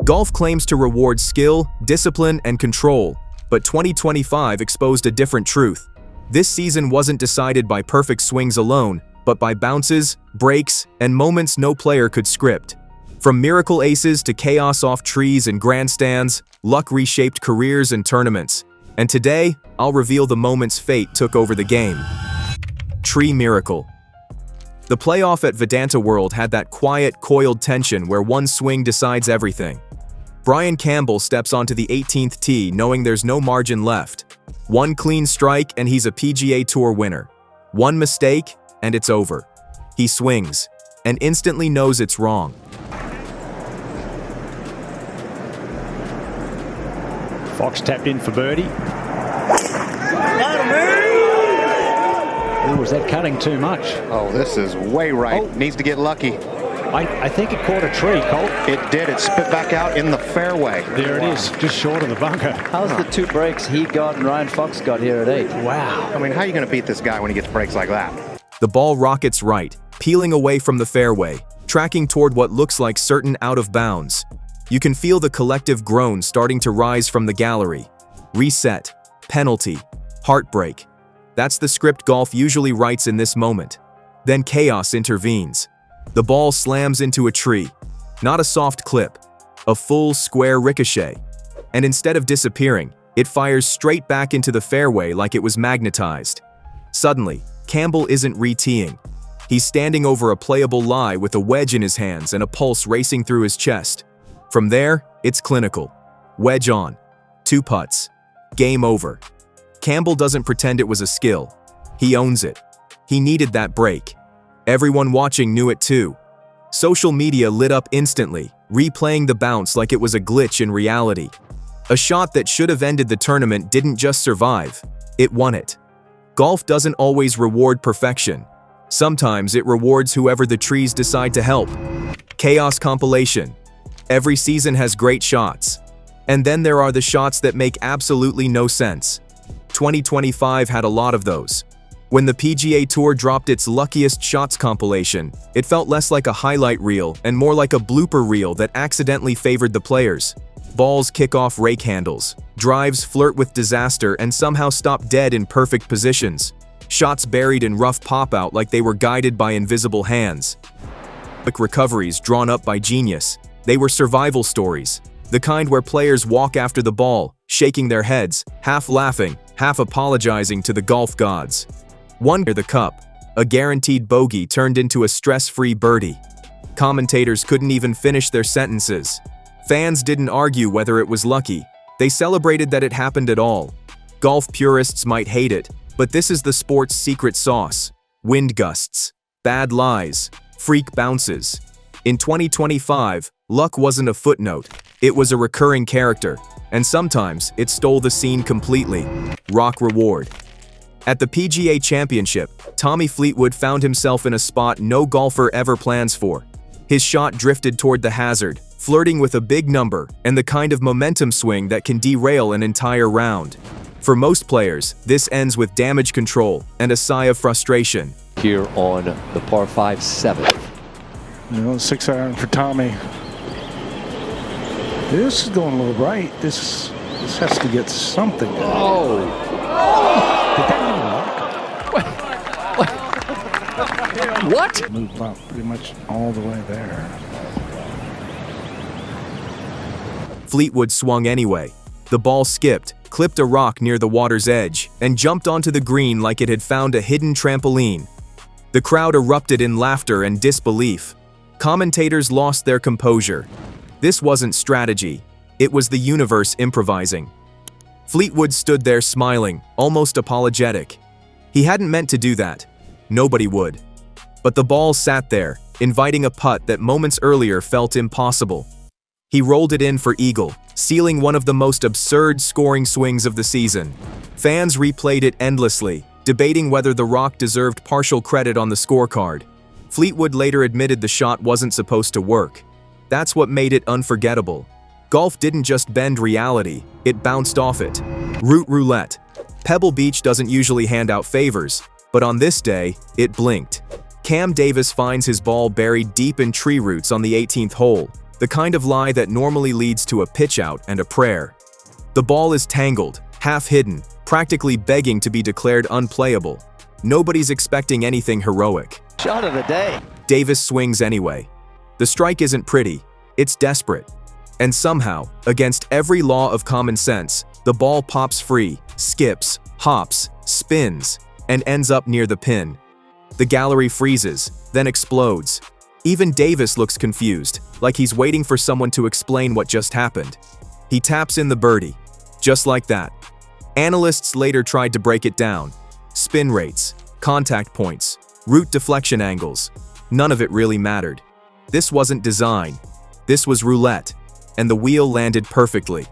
Golf claims to reward skill, discipline, and control, but 2025 exposed a different truth. This season wasn't decided by perfect swings alone, but by bounces, breaks, and moments no player could script. From miracle aces to chaos off trees and grandstands, luck reshaped careers and tournaments. And today, I'll reveal the moments fate took over the game. Tree Miracle. The playoff at Vedanta World had that quiet, coiled tension where one swing decides everything. Brian Campbell steps onto the 18th tee knowing there's no margin left. One clean strike and he's a PGA Tour winner. One mistake and it's over. He swings and instantly knows it's wrong. Fox tapped in for birdie. Ooh, was that cutting too much? Oh, this is way right. Oh. Needs to get lucky. I think it caught a tree, Colt. It did. It spit back out in the fairway. There it is, just short of the bunker. How's the 2 breaks he got and Ryan Fox got here at 8? Wow. I mean, how are you going to beat this guy when he gets breaks like that? The ball rockets right, peeling away from the fairway, tracking toward what looks like certain out of bounds. You can feel the collective groan starting to rise from the gallery. Reset, penalty, heartbreak. That's the script golf usually writes in this moment. Then chaos intervenes. The ball slams into a tree. Not a soft clip, a full square ricochet. And instead of disappearing, it fires straight back into the fairway like it was magnetized. Suddenly, Campbell isn't re-teeing. He's standing over a playable lie with a wedge in his hands and a pulse racing through his chest. From there, it's clinical. Wedge on. 2 putts. Game over. Campbell doesn't pretend it was a skill. He owns it. He needed that break. Everyone watching knew it too. Social media lit up instantly, replaying the bounce like it was a glitch in reality. A shot that should have ended the tournament didn't just survive, it won it. Golf doesn't always reward perfection. Sometimes it rewards whoever the trees decide to help. Chaos Compilation. Every season has great shots. And then there are the shots that make absolutely no sense. 2025 had a lot of those. When the PGA Tour dropped its Luckiest Shots compilation, it felt less like a highlight reel and more like a blooper reel that accidentally favored the players. Balls kick off rake handles, drives flirt with disaster and somehow stop dead in perfect positions. Shots buried in rough pop-out like they were guided by invisible hands. Quick recoveries drawn up by genius. They were survival stories, the kind where players walk after the ball, shaking their heads, half laughing, half apologizing to the golf gods. One near the cup, a guaranteed bogey turned into a stress-free birdie. Commentators couldn't even finish their sentences. Fans didn't argue whether it was lucky. They celebrated that it happened at all. Golf purists might hate it, but this is the sport's secret sauce. Wind gusts, bad lies, freak bounces. In 2025, luck wasn't a footnote. It was a recurring character, and sometimes it stole the scene completely. Rock reward. At the PGA Championship, Tommy Fleetwood found himself in a spot no golfer ever plans for. His shot drifted toward the hazard, flirting with a big number and the kind of momentum swing that can derail an entire round. For most players, this ends with damage control and a sigh of frustration. Here on the par 5 7th. 6-iron for Tommy. This is going a little right. This has to get something. Oh! Did that even work? What? Moved up pretty much all the way there. Fleetwood swung anyway. The ball skipped, clipped a rock near the water's edge, and jumped onto the green like it had found a hidden trampoline. The crowd erupted in laughter and disbelief. Commentators lost their composure. This wasn't strategy. It was the universe improvising. Fleetwood stood there smiling, almost apologetic. He hadn't meant to do that. Nobody would. But the ball sat there, inviting a putt that moments earlier felt impossible. He rolled it in for eagle, sealing one of the most absurd scoring swings of the season. Fans replayed it endlessly, debating whether the rock deserved partial credit on the scorecard. Fleetwood later admitted the shot wasn't supposed to work. That's what made it unforgettable. Golf didn't just bend reality, it bounced off it. Roulette. Pebble Beach doesn't usually hand out favors, but on this day, it blinked. Cam Davis finds his ball buried deep in tree roots on the 18th hole. The kind of lie that normally leads to a pitch-out and a prayer. The ball is tangled, half-hidden, practically begging to be declared unplayable. Nobody's expecting anything heroic. Shot of the day. Davis swings anyway. The strike isn't pretty, it's desperate. And somehow, against every law of common sense, the ball pops free, skips, hops, spins, and ends up near the pin. The gallery freezes, then explodes. Even Davis looks confused, like he's waiting for someone to explain what just happened. He taps in the birdie. Just like that. Analysts later tried to break it down. Spin rates, contact points, root deflection angles. None of it really mattered. This wasn't design. This was roulette, and the wheel landed perfectly.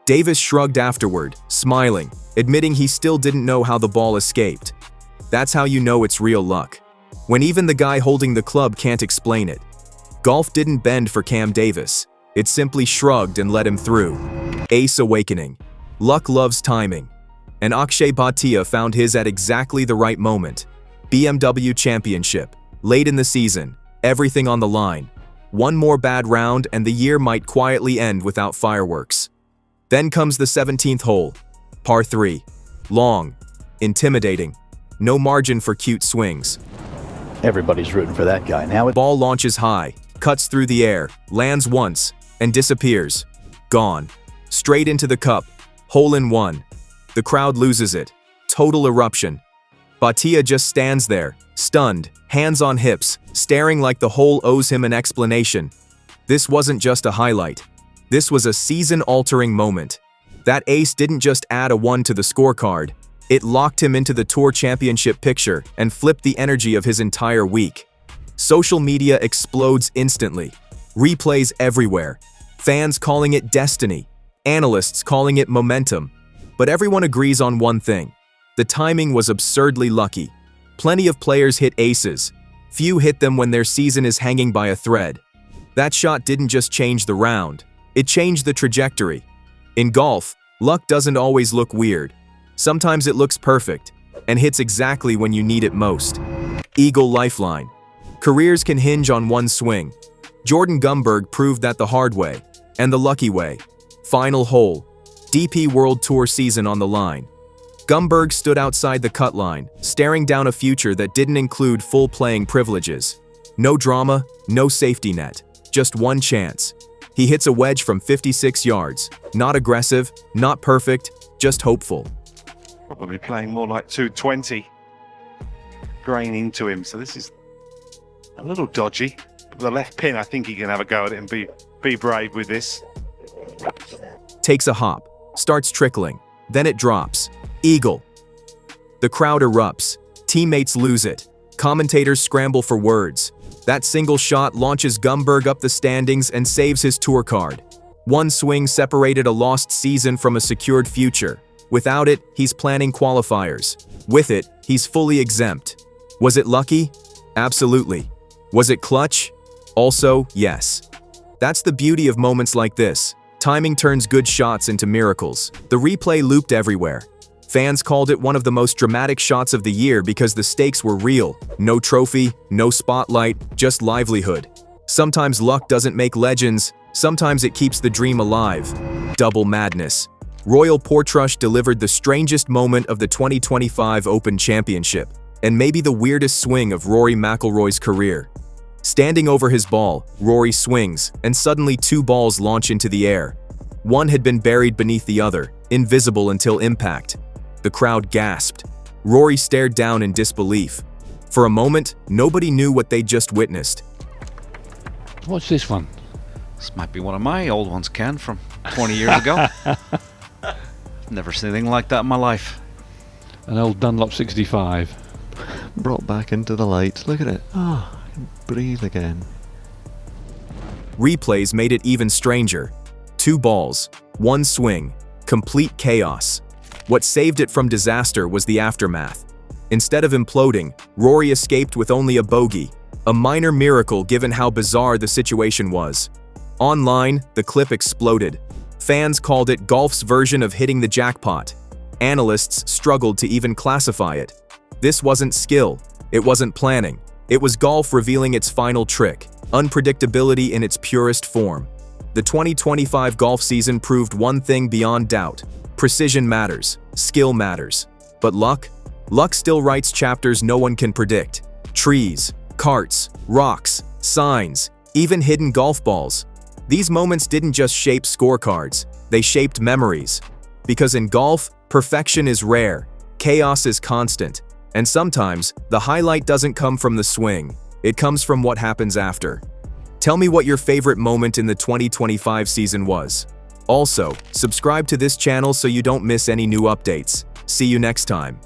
Davis shrugged afterward, smiling, admitting he still didn't know how the ball escaped. That's how you know it's real luck. When even the guy holding the club can't explain it. Golf didn't bend for Cam Davis. It simply shrugged and let him through. Ace awakening. Luck loves timing. And Akshay Batia found his at exactly the right moment. BMW Championship. Late in the season. Everything on the line. One more bad round and the year might quietly end without fireworks. Then comes the 17th hole. Par 3. Long. Intimidating. No margin for cute swings. Everybody's rooting for that guy. Now The ball launches high, cuts through the air, lands once, and disappears. Gone. Straight into the cup. Hole in one. The crowd loses it. Total eruption. Batia just stands there, stunned, hands on hips, staring like the hole owes him an explanation. This wasn't just a highlight. This was a season-altering moment. That ace didn't just add a 1 to the scorecard. It locked him into the Tour Championship picture and flipped the energy of his entire week. Social media explodes instantly. Replays everywhere. Fans calling it destiny. Analysts calling it momentum. But everyone agrees on one thing. The timing was absurdly lucky. Plenty of players hit aces. Few hit them when their season is hanging by a thread. That shot didn't just change the round. It changed the trajectory. In golf, luck doesn't always look weird. Sometimes it looks perfect and hits exactly when you need it most. Eagle Lifeline. Careers can hinge on one swing. Jordan Gumbberg proved that the hard way and the lucky way. Final hole. DP World Tour season on the line. Gumbberg stood outside the cut line, staring down a future that didn't include full playing privileges. No drama, no safety net, just one chance. He hits a wedge from 56 yards. Not aggressive, not perfect, just hopeful. Probably playing more like 220. Grain into him, so this is a little dodgy. With the left pin, I think he can have a go at it and be brave with this. Takes a hop, starts trickling, then it drops. Eagle. The crowd erupts. Teammates lose it. Commentators scramble for words. That single shot launches Gumbberg up the standings and saves his tour card. One swing separated a lost season from a secured future. Without it, he's planning qualifiers. With it, he's fully exempt. Was it lucky? Absolutely. Was it clutch? Also, yes. That's the beauty of moments like this. Timing turns good shots into miracles. The replay looped everywhere. Fans called it one of the most dramatic shots of the year because the stakes were real. No trophy, no spotlight, just livelihood. Sometimes luck doesn't make legends, sometimes it keeps the dream alive. Double madness. Royal Portrush delivered the strangest moment of the 2025 Open Championship, and maybe the weirdest swing of Rory McIlroy's career. Standing over his ball, Rory swings, and suddenly two balls launch into the air. One had been buried beneath the other, invisible until impact. The crowd gasped. Rory stared down in disbelief. For a moment, nobody knew what they'd just witnessed. What's this one? This might be one of my old ones, Ken, from 20 years ago. Never seen anything like that in my life. An old Dunlop 65. Brought back into the light. Look at it. Oh, I can breathe again. Replays made it even stranger. Two balls, one swing, complete chaos. What saved it from disaster was the aftermath. Instead of imploding, Rory escaped with only a bogey, a minor miracle given how bizarre the situation was. Online, the clip exploded. Fans called it golf's version of hitting the jackpot. Analysts struggled to even classify it. This wasn't skill, it wasn't planning, It was golf revealing its final trick, unpredictability in its purest form. The 2025 golf season proved one thing beyond doubt. Precision matters, skill matters. But luck? Luck still writes chapters no one can predict. Trees, carts, rocks, signs, even hidden golf balls. These moments didn't just shape scorecards, they shaped memories. Because in golf, perfection is rare, chaos is constant, and sometimes the highlight doesn't come from the swing, it comes from what happens after. Tell me what your favorite moment in the 2025 season was. Also, subscribe to this channel so you don't miss any new updates. See you next time.